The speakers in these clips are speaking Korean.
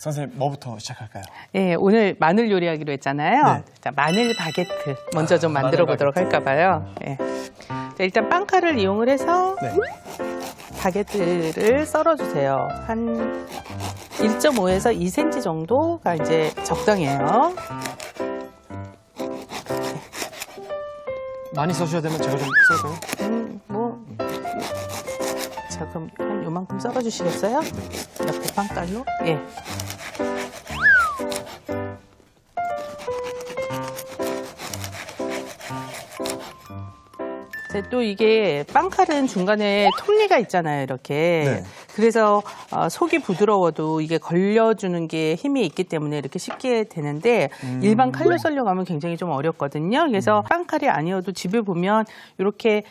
선생님, 뭐부터 시작할까요? 네, 오늘 마늘 요리하기로 했잖아요. 네. 자, 마늘 바게트 먼저 좀 만들어 마늘 보도록 바게트. 할까 봐요. 네. 자, 일단 빵칼을 이용을 해서 네. 바게트를 썰어주세요. 한 1.5에서 2cm 정도가 이제 적당해요. 많이 써주셔야 되면 제가 좀 썰까요? 자, 그럼 한 요만큼 썰어주시겠어요? 옆에 빵칼로? 예. 또 이게 빵칼은 중간에 톱니가 있잖아요, 이렇게. 네. 그래서 속이 부드러워도 이게 걸려주는 게 힘이 있기 때문에 이렇게 쉽게 되는데 일반 칼로 썰려고 하면 굉장히 좀 어렵거든요. 그래서 빵칼이 아니어도 집에 보면 이렇게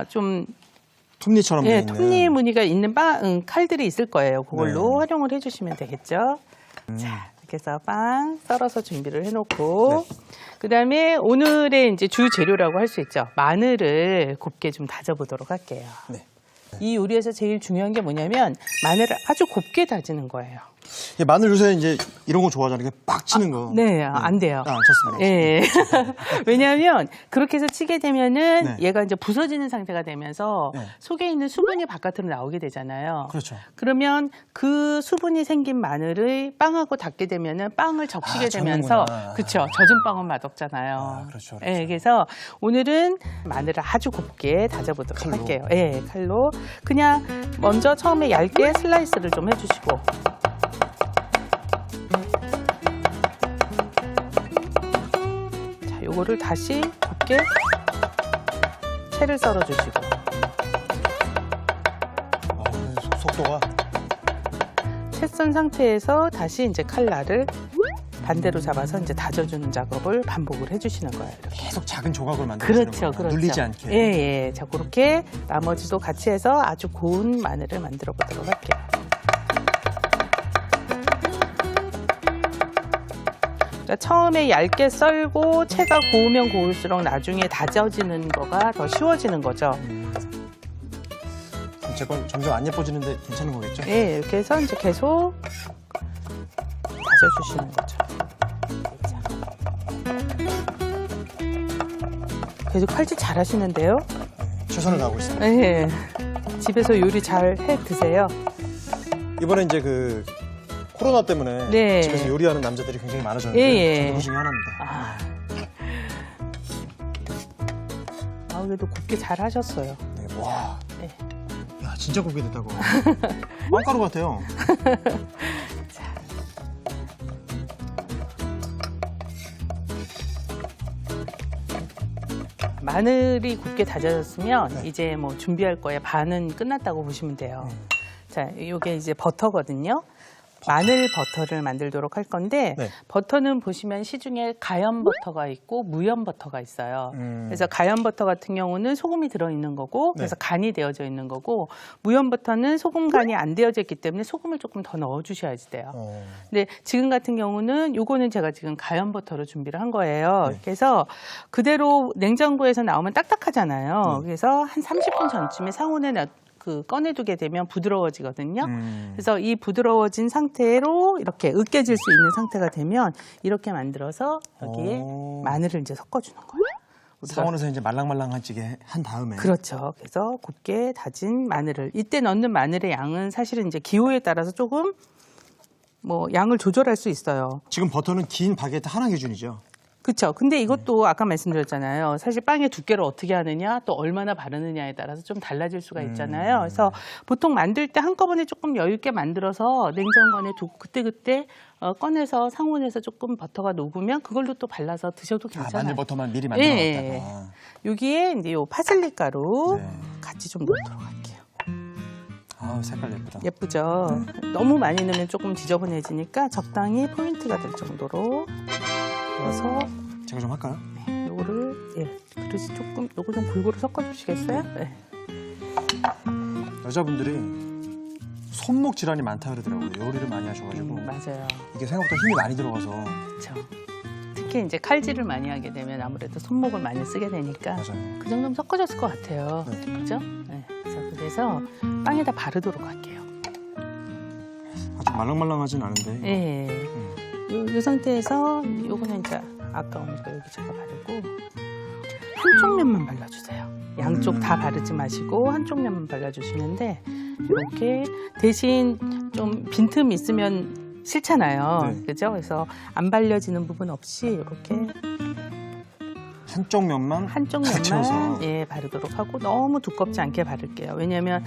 좀 톱니처럼 돼 예, 있는. 톱니 무늬가 있는 칼들이 있을 거예요. 그걸로 활용을 해주시면 되겠죠. 자, 이렇게 해서 빵 썰어서 준비를 해놓고 그다음에 오늘의 이제 주 재료라고 할 수 있죠. 마늘을 곱게 좀 다져보도록 할게요. 네. 이 요리에서 제일 중요한 게 뭐냐면 마늘을 아주 곱게 다지는 거예요. 예, 마늘 요새 이제 이런 거 좋아하잖아요. 이렇게 빡 치는 거. 네, 안 돼요. 좋습니다. 예. 왜냐하면 그렇게 해서 치게 되면은 네. 얘가 이제 부서지는 상태가 되면서 네. 속에 있는 수분이 바깥으로 나오게 되잖아요. 그렇죠. 그러면 그 수분이 생긴 마늘을 빵하고 닿게 되면은 빵을 적시게 되면서 젖는구나. 그렇죠. 젖은 빵은 맛없잖아요. 그렇죠, 그렇죠. 예, 그래서 오늘은 마늘을 아주 곱게 다져보도록 칼로? 할게요. 예, 칼로 그냥 먼저 처음에 얇게 슬라이스를 좀 해주시고. 자, 요거를 다시 곱게 채를 썰어주시고. 속도가. 채 썬 상태에서 다시 이제 칼날을 반대로 잡아서 이제 다져주는 작업을 반복을 해주시는 거예요. 이렇게. 계속 작은 조각을 만들어주는 그렇죠, 거예요. 그렇죠. 눌리지 않게. 예, 예. 자, 그렇게 나머지도 같이 해서 아주 고운 마늘을 만들어 보도록 할게요. 그러니까 처음에 얇게 썰고 채가 고우면 고울수록 나중에 다져지는 거가 더 쉬워지는 거죠. 제 건 점점 안 예뻐지는데 괜찮은 거겠죠? 예, 이렇게 해서 이제 계속 다져주시는 거죠. 계속 칼질 잘 하시는데요? 최선을 다하고 있습니다. 예. 집에서 요리 잘 해 드세요. 이번에 이제 그 코로나 때문에 네. 집에서 요리하는 남자들이 굉장히 많아졌는데 예, 예. 저도 그 중에 하나입니다. 그래도 곱게 잘 하셨어요. 네, 와, 네. 야 진짜 곱게 됐다고. 빵가루 같아요. 마늘이 곱게 다져졌으면 이제 뭐 준비할 거에 반은 끝났다고 보시면 돼요. 자, 이게 이제 버터거든요. 마늘 버터를 만들도록 할 건데 네. 버터는 보시면 시중에 가염 버터가 있고 무염 버터가 있어요. 그래서 가염 버터 같은 경우는 소금이 들어있는 거고 그래서 간이 되어져 있는 거고 무염 버터는 소금 간이 안 되어져 있기 때문에 소금을 조금 더 넣어주셔야지 돼요. 근데 지금 같은 경우는 요거는 제가 지금 가염 버터로 준비를 한 거예요. 그래서 그대로 냉장고에서 나오면 딱딱하잖아요. 그래서 한 30분 전쯤에 상온에 꺼내두게 되면 부드러워지거든요. 그래서 이 부드러워진 상태로 이렇게 으깨질 수 있는 상태가 되면 이렇게 만들어서 여기에 마늘을 이제 섞어주는 거예요. 상온에서 이제 말랑말랑하지게 한 다음에. 그렇죠. 그래서 곱게 다진 마늘을 이때 넣는 마늘의 양은 사실은 이제 기호에 따라서 조금 뭐 양을 조절할 수 있어요. 지금 버터는 긴 바게트 하나 기준이죠. 그렇죠. 근데 이것도 아까 말씀드렸잖아요. 사실 빵의 두께를 어떻게 하느냐, 또 얼마나 바르느냐에 따라서 좀 달라질 수가 있잖아요. 그래서 보통 만들 때 한꺼번에 조금 여유 있게 만들어서 냉장고 안에 두고 그때그때 꺼내서 상온에서 조금 버터가 녹으면 그걸로 또 발라서 드셔도 괜찮아요. 마늘 버터만 미리 만들어 놨다가. 예. 여기에 이제 요 파슬리 가루 네. 같이 좀 넣도록 할게요. 아, 색깔 예쁘다. 예쁘죠? 너무 많이 넣으면 조금 지저분해지니까 적당히 포인트가 될 정도로 넣어서 제가 좀 할까요? 요거를 그릇이 조금 요거 좀 골고루 섞어주시겠어요? 네. 여자분들이 손목 질환이 많다 그러더라고요. 요리를 많이 하셔가지고 맞아요. 이게 생각보다 힘이 많이 들어가서. 그렇죠. 특히 이제 칼질을 많이 하게 되면 아무래도 손목을 많이 쓰게 되니까 맞아요. 그 정도면 섞어졌을 것 같아요. 네. 그죠? 네. 그래서 빵에다 바르도록 할게요. 아주 말랑말랑하진 않은데. 예. 요 상태에서 요거는 이제 아까우니까 여기 제가 바르고 한쪽 면만 발라주세요. 양쪽 다 바르지 마시고 한쪽 면만 발라주시는데 이렇게 대신 좀 빈틈 있으면 싫잖아요. 네. 그죠? 그래서 안 발려지는 부분 없이 이렇게 한쪽 면만 한쪽 탁 채워서. 면만 예, 바르도록 하고 너무 두껍지 않게 바를게요. 왜냐하면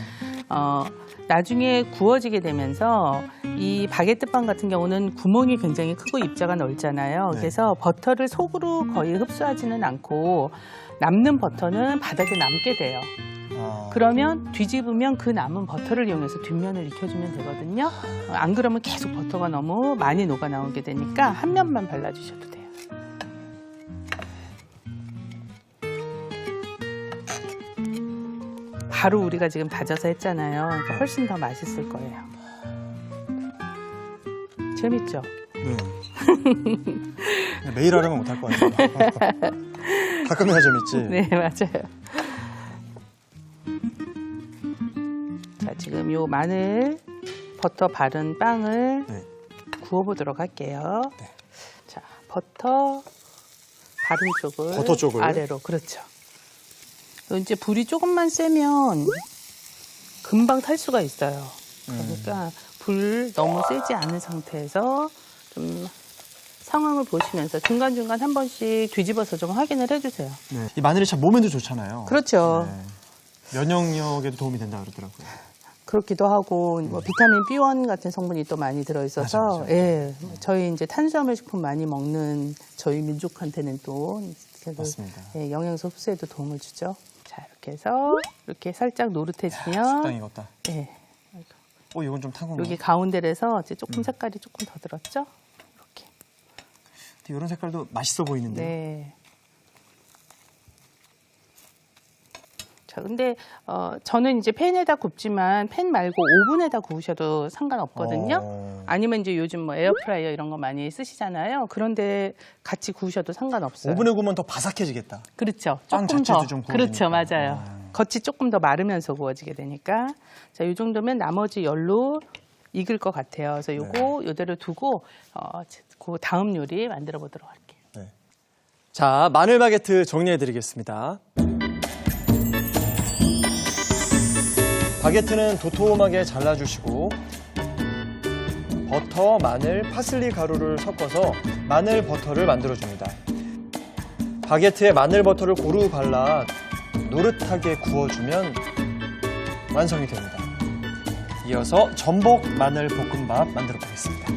나중에 구워지게 되면서 이 바게트빵 같은 경우는 구멍이 굉장히 크고 입자가 넓잖아요. 네. 그래서 버터를 속으로 거의 흡수하지는 않고 남는 버터는 바닥에 남게 돼요. 그러면 뒤집으면 그 남은 버터를 이용해서 뒷면을 익혀주면 되거든요. 안 그러면 계속 버터가 너무 많이 녹아 나오게 되니까 한 면만 발라주셔도 돼요. 바로 우리가 지금 다져서 했잖아요. 그러니까 훨씬 더 맛있을 거예요. 재밌죠? 네. 매일 하려면 못할 거 아니에요. 가끔이나 재밌지. 네, 맞아요. 자, 지금 요 마늘 버터 바른 빵을 네. 구워보도록 할게요. 네. 자, 버터 바른 쪽을 버터 쪽을. 아래로, 그렇죠. 이제 불이 조금만 세면 금방 탈 수가 있어요. 그러니까 불 너무 세지 않은 상태에서 좀 상황을 보시면서 중간중간 한 번씩 뒤집어서 좀 확인을 해주세요. 네. 이 마늘이 참 몸에도 좋잖아요. 그렇죠. 네. 면역력에도 도움이 된다 그러더라고요. 그렇기도 하고 뭐 비타민 B1 같은 성분이 또 많이 들어있어서 맞아. 예, 저희 이제 탄수화물 식품 많이 먹는 저희 민족한테는 또 맞습니다. 예, 영양소 흡수에도 도움을 주죠. 자, 이렇게 해서 이렇게 살짝 노릇해지면 식당이 익었다. 예, 이건 좀 탄 건가? 여기 가운데에서 이제 조금 색깔이 조금 더 들었죠? 이렇게. 이런 색깔도 맛있어 보이는데. 네. 자, 근데 저는 이제 팬에다 굽지만 팬 말고 오븐에다 구우셔도 상관없거든요. 아니면 이제 요즘 뭐 에어프라이어 이런 거 많이 쓰시잖아요. 그런데 같이 구우셔도 상관없어요. 오븐에 구우면 더 바삭해지겠다. 그렇죠. 빵 조금 자체도 더. 좀 그렇죠, 구워지니까. 맞아요. 겉이 조금 더 마르면서 구워지게 되니까. 자, 이 정도면 나머지 열로 익을 것 같아요. 그래서 요거 이대로 두고 그 다음 요리 만들어 보도록 할게요. 네. 자, 마늘 바게트 정리해 드리겠습니다. 바게트는 도톰하게 잘라주시고 버터, 마늘, 파슬리 가루를 섞어서 마늘 버터를 만들어줍니다. 바게트에 마늘 버터를 고루 발라 노릇하게 구워주면 완성이 됩니다. 이어서 전복 마늘 볶음밥 만들어 보겠습니다.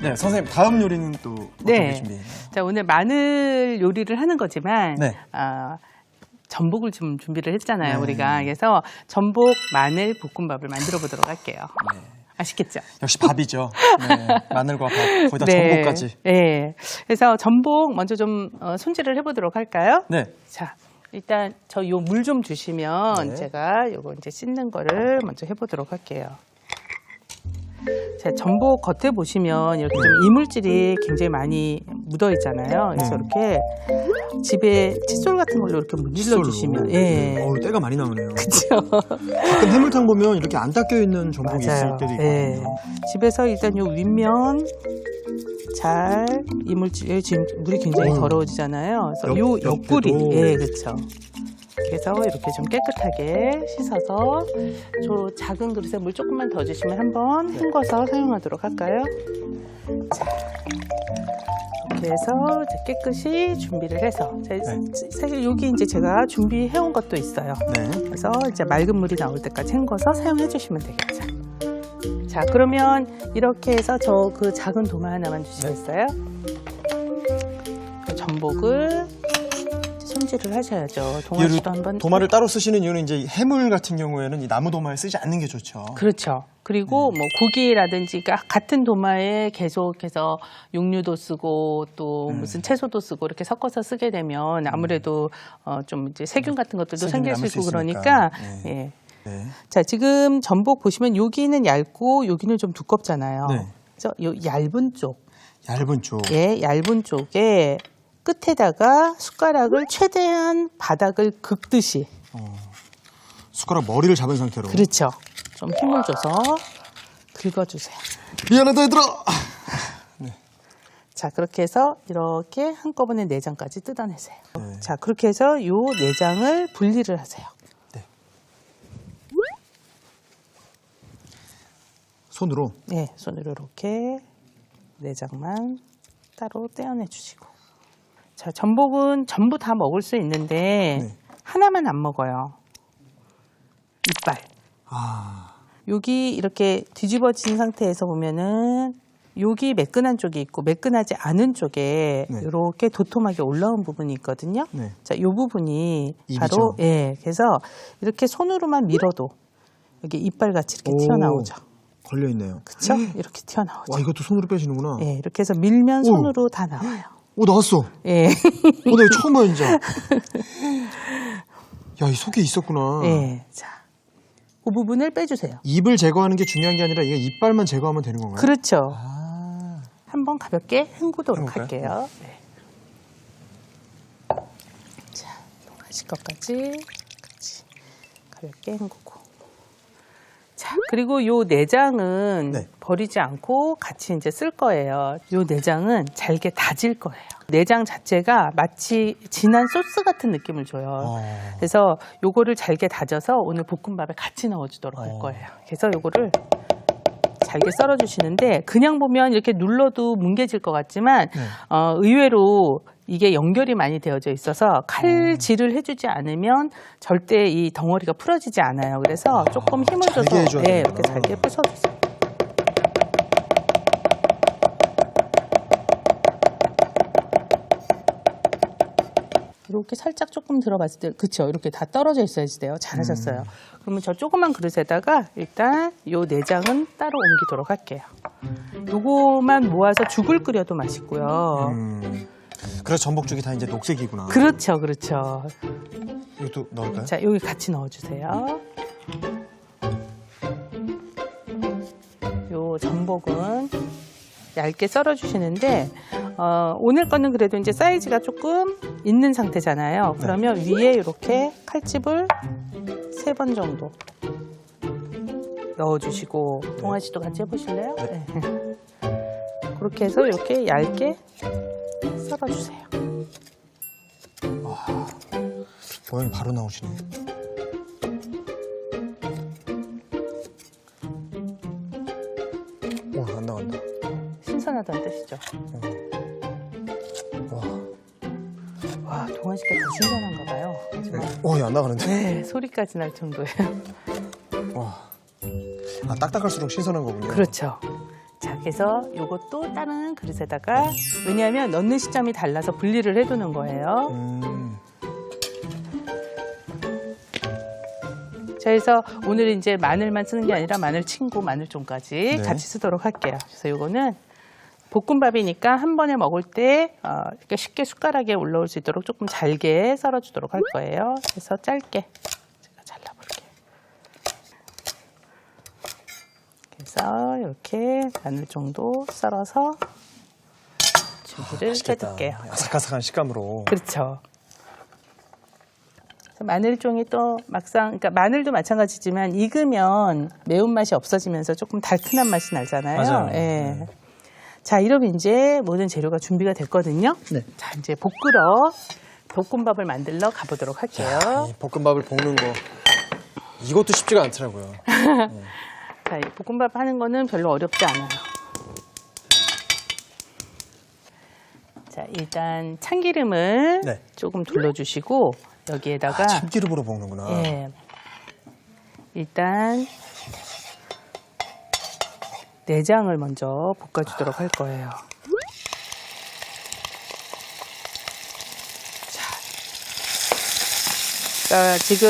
네, 선생님 다음 요리는 또 어떤 게 준비해요? 자, 오늘 마늘 요리를 하는 거지만 네. 전복을 좀 준비를 했잖아요, 네. 우리가. 그래서 전복 마늘 볶음밥을 만들어 보도록 할게요. 네. 아시겠죠? 역시 밥이죠. 네, 마늘과 밥, 거기다 전복까지. 네. 그래서 전복 먼저 좀 손질을 해보도록 할까요? 네. 자, 일단 저 요 물 좀 주시면 네. 제가 요거 이제 씻는 거를 먼저 해보도록 할게요. 자, 전복 겉에 보시면 이렇게 좀 이물질이 굉장히 많이 묻어 있잖아요. 그래서 이렇게 집에 칫솔 같은 걸로 이렇게 문질러 주시면, 예. 때가 많이 나오네요. 그렇죠. 가끔 해물탕 보면 이렇게 안 닦여 있는 전복이 있을 맞아요. 때도 예. 있거든요. 집에서 일단 요 윗면 잘 이물질, 지금 물이 굉장히 더러워지잖아요. 그래서 요 옆구리, 옆에도. 예, 그렇죠. 그래서 이렇게 좀 깨끗하게 씻어서 저 작은 그릇에 물 조금만 더 주시면 한번 헹궈서 사용하도록 할까요? 자, 이렇게 해서 이제 깨끗이 준비를 해서 사실 여기 이제 제가 준비해온 것도 있어요. 네. 그래서 이제 맑은 물이 나올 때까지 헹궈서 사용해 주시면 되겠죠. 자, 그러면 이렇게 해서 저 그 작은 도마 하나만 주시겠어요? 그 전복을 손질을 하셔야죠. 동아시도 한번. 도마를 따로 쓰시는 이유는 이제 해물 같은 경우에는 이 나무 도마를 쓰지 않는 게 좋죠. 그렇죠. 그리고 뭐 고기라든지 같은 도마에 계속해서 육류도 쓰고 또 무슨 채소도 쓰고 이렇게 섞어서 쓰게 되면 아무래도 좀 이제 세균 같은 것들도 생길 수 있고 그러니까. 네. 예. 네. 자, 지금 전복 보시면 여기는 얇고 여기는 좀 두껍잖아요. 네. 그래서 요 얇은 쪽, 얇은 쪽. 예, 얇은 쪽에 끝에다가 숟가락을 최대한 바닥을 긁듯이. 숟가락 머리를 잡은 상태로. 그렇죠. 좀 힘을 줘서 긁어주세요. 미안하다 얘들아. 자, 그렇게 해서 이렇게 한꺼번에 내장까지 뜯어내세요. 네. 자, 그렇게 해서 요 내장을 분리를 하세요. 네. 손으로. 네, 손으로 이렇게 내장만 따로 떼어내 주시고. 자, 전복은 전부 다 먹을 수 있는데 네. 하나만 안 먹어요. 이빨. 아. 여기 이렇게 뒤집어진 상태에서 보면은 여기 매끈한 쪽이 있고 매끈하지 않은 쪽에 네. 이렇게 도톰하게 올라온 부분이 있거든요. 네. 자, 이 부분이 입이죠. 바로 예, 그래서 이렇게 손으로만 밀어도 여기 이빨 같이 이렇게 튀어나오죠. 걸려 있네요. 그렇죠? 이렇게 튀어나오죠. 와, 이것도 손으로 빼시는구나. 예, 이렇게 해서 밀면 손으로 다 나와요. 오, 나왔어. 예. 나 이거 처음 봐, 진짜. 야, 이 속에 있었구나. 예. 자, 그 부분을 빼주세요. 입을 제거하는 게 중요한 게 아니라 이게 이빨만 제거하면 되는 건가요? 그렇죠. 아. 한번 가볍게 헹구도록 해볼까요? 할게요. 네. 자, 동하실 것까지 같이 가볍게 헹구고. 자, 그리고 요 내장은 네. 버리지 않고 같이 이제 쓸 거예요. 요 내장은 잘게 다질 거예요. 내장 자체가 마치 진한 소스 같은 느낌을 줘요. 그래서 요거를 잘게 다져서 오늘 볶음밥에 같이 넣어주도록 할 거예요. 그래서 요거를 잘게 썰어주시는데 그냥 보면 이렇게 눌러도 뭉개질 것 같지만 네. 의외로 이게 연결이 많이 되어져 있어서 칼질을 해주지 않으면 절대 이 덩어리가 풀어지지 않아요. 그래서 조금 힘을 줘서 잘게 해줘야 네, 되는구나. 이렇게 잘게 부숴주세요. 이렇게 살짝 조금 들어봤을 때, 그쵸? 이렇게 다 떨어져 있어야지 돼요. 잘하셨어요. 그러면 저 조그만 그릇에다가 일단 요 내장은 따로 옮기도록 할게요. 요거만 모아서 죽을 끓여도 맛있고요. 그래서 전복죽이 다 이제 녹색이구나. 그렇죠, 그렇죠. 이것도 넣을까요? 자, 여기 같이 넣어주세요. 요 전복은 얇게 썰어주시는데 오늘 거는 그래도 이제 사이즈가 조금 있는 상태잖아요. 그러면 위에 이렇게 칼집을 3번 정도 넣어주시고 동아 씨도 같이 해보실래요? 네. 그렇게 해서 이렇게 얇게 썰어주세요. 모양이 바로 나오시네. 와, 안 나간다. 신선하다는 뜻이죠. 와, 와, 동아 씨가 더 신선한가 봐요. 하지만 와, 안 나가는데? 네, 소리까지 날 정도예요. 와. 아, 딱딱할수록 신선한 거군요. 그렇죠. 자, 그래서 요것도 다른 그릇에다가 왜냐하면 넣는 시점이 달라서 분리를 해두는 거예요. 자, 그래서 오늘 이제 마늘만 쓰는 게 아니라 마늘 친구, 마늘종까지 네. 같이 쓰도록 할게요. 그래서 요거는 볶음밥이니까 한 번에 먹을 때 이렇게 쉽게 숟가락에 올라올 수 있도록 조금 잘게 썰어주도록 할 거예요. 그래서 짧게 제가 잘라볼게요. 그래서 이렇게 마늘 정도 썰어서 준비를 해둘게요. 아삭아삭한 식감으로. 그렇죠. 마늘종이 또 막상, 그러니까 마늘도 마찬가지지만 익으면 매운맛이 없어지면서 조금 달큰한 맛이 나잖아요. 맞아요. 예. 자, 이러면 이제 모든 재료가 준비가 됐거든요. 네. 자, 이제 볶으러 볶음밥을 만들러 가보도록 할게요. 이 볶음밥을 볶는 거 이것도 쉽지가 않더라고요. 자, 이 볶음밥 하는 거는 별로 어렵지 않아요. 자, 일단 참기름을 네. 조금 둘러주시고 여기에다가 참기름으로 볶는구나. 예. 일단 내장을 먼저 볶아주도록 할 거예요. 자, 지금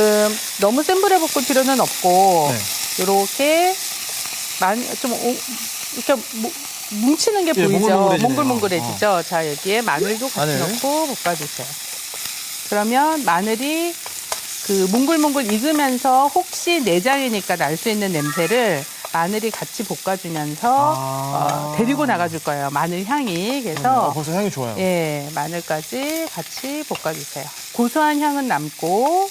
너무 센 불에 볶을 필요는 없고 이렇게 좀 이렇게 뭉치는 게 예, 보이죠? 몽글몽글해지네요. 몽글몽글해지죠? 자, 여기에 마늘도 같이 마늘. 넣고 볶아주세요. 그러면 마늘이 그 몽글몽글 익으면서 혹시 내장이니까 날 수 있는 냄새를 마늘이 같이 볶아주면서 데리고 나가줄 거예요. 마늘 향이. 그래서 벌써 향이 좋아요. 예, 마늘까지 같이 볶아주세요. 고소한 향은 남고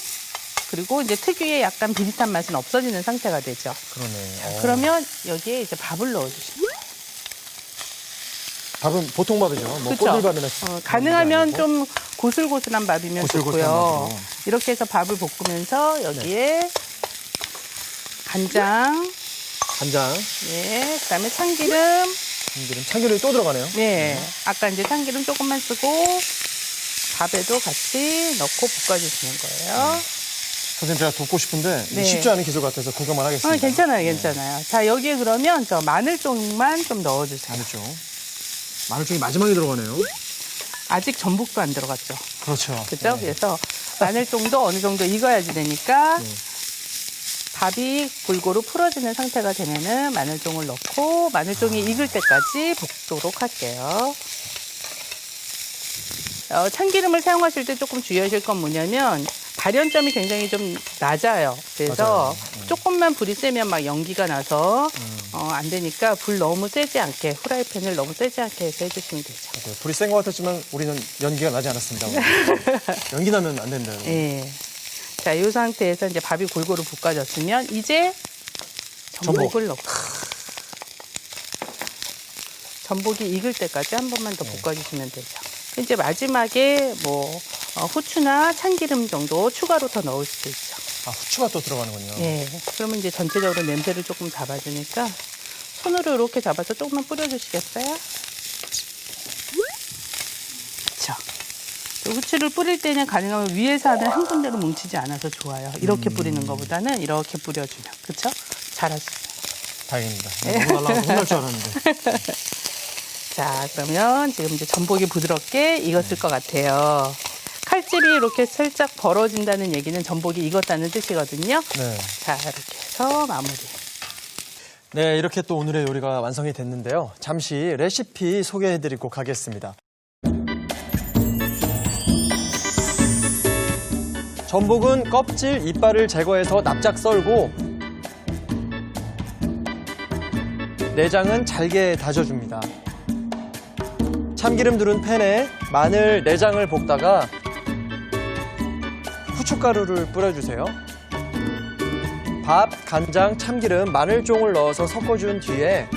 그리고 이제 특유의 약간 비릿한 맛은 없어지는 상태가 되죠. 그러네. 그러면 여기에 이제 밥을 넣어주시면 밥은 보통 밥이죠. 뭐 그쵸? 꼬들밥이나 가능하면 좀 고슬고슬한 밥이면 고슬고슬한 좋고요. 밥으로. 이렇게 해서 밥을 볶으면서 여기에 간장, 간장, 그다음에 참기름, 참기름이 또 들어가네요. 네, 아까 이제 참기름 조금만 쓰고 밥에도 같이 넣고 볶아주시는 거예요. 선생님 제가 돕고 싶은데 네. 쉽지 않은 기술 같아서 구경만 하겠습니다. 괜찮아요, 괜찮아요. 자, 여기에 그러면 저 마늘종만 좀 넣어주세요. 마늘종. 마늘종이 마지막에 들어가네요. 아직 전복도 안 들어갔죠. 그렇죠. 그죠? 네. 그래서 마늘종도 어느 정도 익어야지 되니까 밥이 골고루 풀어지는 상태가 되면은 마늘종을 넣고 마늘종이 익을 때까지 볶도록 할게요. 참기름을 사용하실 때 조금 주의하실 건 뭐냐면 발연점이 굉장히 좀 낮아요. 그래서 조금만 불이 세면 막 연기가 나서 안 되니까 불 너무 세지 않게 후라이팬을 너무 세지 않게 해서 해주시면 되죠. 맞아요. 불이 센 것 같았지만 우리는 연기가 나지 않았습니다. 연기 나면 안 된다요. 네. 자, 이 상태에서 이제 밥이 골고루 볶아졌으면 이제 전복을 넣고 전복이 익을 때까지 한 번만 더 볶아주시면 되죠. 이제 마지막에 뭐 후추나 참기름 정도 추가로 더 넣을 수도 있죠. 아, 후추가 또 들어가는군요. 예. 그러면 이제 전체적으로 냄새를 조금 잡아주니까 손으로 이렇게 잡아서 조금만 뿌려주시겠어요? 그렇죠. 후추를 뿌릴 때는 가능하면 위에서 하는 한 군데로 뭉치지 않아서 좋아요. 이렇게 뿌리는 것보다는 이렇게 뿌려주면. 그렇죠? 잘하시죠. 다행입니다. 너무 날라가서 혼날 줄 알았는데. 자, 그러면 지금 이제 전복이 부드럽게 익었을 것 같아요. 칼집이 이렇게 살짝 벌어진다는 얘기는 전복이 익었다는 뜻이거든요. 네. 자, 이렇게 해서 마무리. 네, 이렇게 또 오늘의 요리가 완성이 됐는데요. 잠시 레시피 소개해드리고 가겠습니다. 전복은 껍질, 이빨을 제거해서 납작 썰고 내장은 잘게 다져줍니다. 참기름 두른 팬에 마늘, 내장을 볶다가 후춧가루를 뿌려주세요. 밥, 간장, 참기름, 마늘종을 넣어서 섞어준 뒤에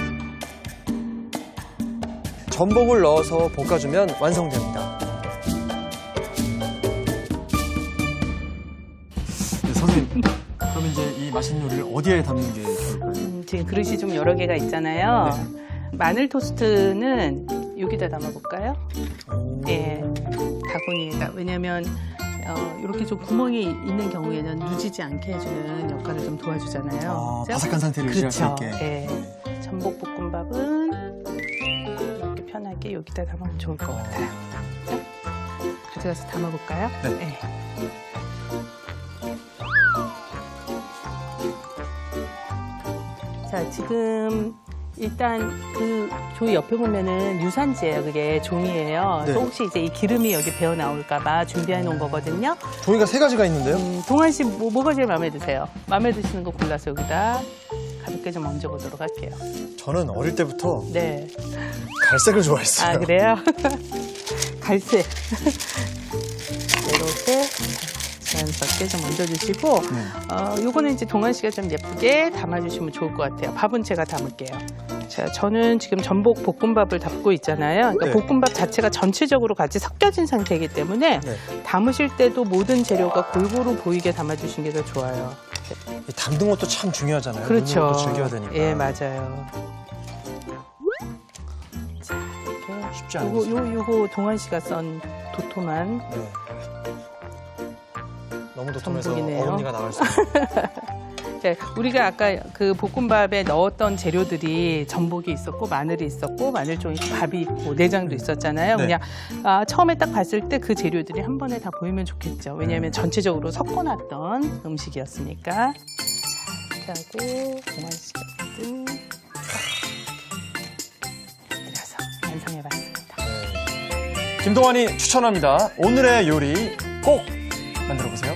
전복을 넣어서 볶아주면 완성됩니다. 네, 선생님, 그럼 이제 이 맛있는 요리를 어디에 담는 게 좋을까요? 지금 그릇이 좀 여러 개가 있잖아요. 마늘 토스트는 여기다 담아볼까요? 예, 바구니에다. 왜냐면 이렇게 좀 구멍이 있는 경우에는 누지지 않게 해주는 역할을 좀 도와주잖아요. 아, 그죠? 바삭한 상태를 유지할 수 그렇죠. 있게. 예. 전복볶음밥은 이렇게 편하게 여기다 담으면 좋을 것 같아요. 그죠? 가져가서 담아볼까요? 네. 예. 자, 지금 일단 그 종이 옆에 보면은 유산지예요. 그게 종이에요. 네. 그래서 혹시 이제 이 기름이 여기 배어 나올까봐 준비해 놓은 거거든요. 종이가 3가지가 있는데요? 동환 씨 뭐가 제일 마음에 드세요? 마음에 드시는 거 골라서 여기다 가볍게 좀 얹어보도록 할게요. 저는 어릴 때부터 네. 갈색을 좋아했어요. 아, 그래요? 갈색. 이렇게 자연스럽게 좀 얹어주시고, 요거는 이제 동환 씨가 좀 예쁘게 담아주시면 좋을 것 같아요. 밥은 제가 담을게요. 자, 저는 지금 전복 볶음밥을 담고 있잖아요. 그러니까 네. 볶음밥 자체가 전체적으로 같이 섞여진 상태이기 때문에 네. 담으실 때도 모든 재료가 골고루 보이게 담아주시는 게 더 좋아요. 이 담는 것도 참 중요하잖아요. 그렇죠. 눈으로 또 즐겨야 되니까. 예, 맞아요. 자, 이렇게. 쉽지 않은 요거 동환 씨가 썬 도톰한 네. 너무 도톰해서 전복이네요. 어금니가 나갈 수 있어요. 자, 우리가 아까 그 볶음밥에 넣었던 재료들이 전복이 있었고 마늘이 있었고 마늘종이 밥이 있고 내장도 있었잖아요. 네. 그냥 처음에 딱 봤을 때 그 재료들이 한 번에 다 보이면 좋겠죠. 왜냐하면 전체적으로 섞어놨던 음식이었으니까. 자, 이렇게 하고 동환 씨가 들어서 완성해봤습니다. 김동완이 추천합니다. 오늘의 요리 꼭 만들어보세요.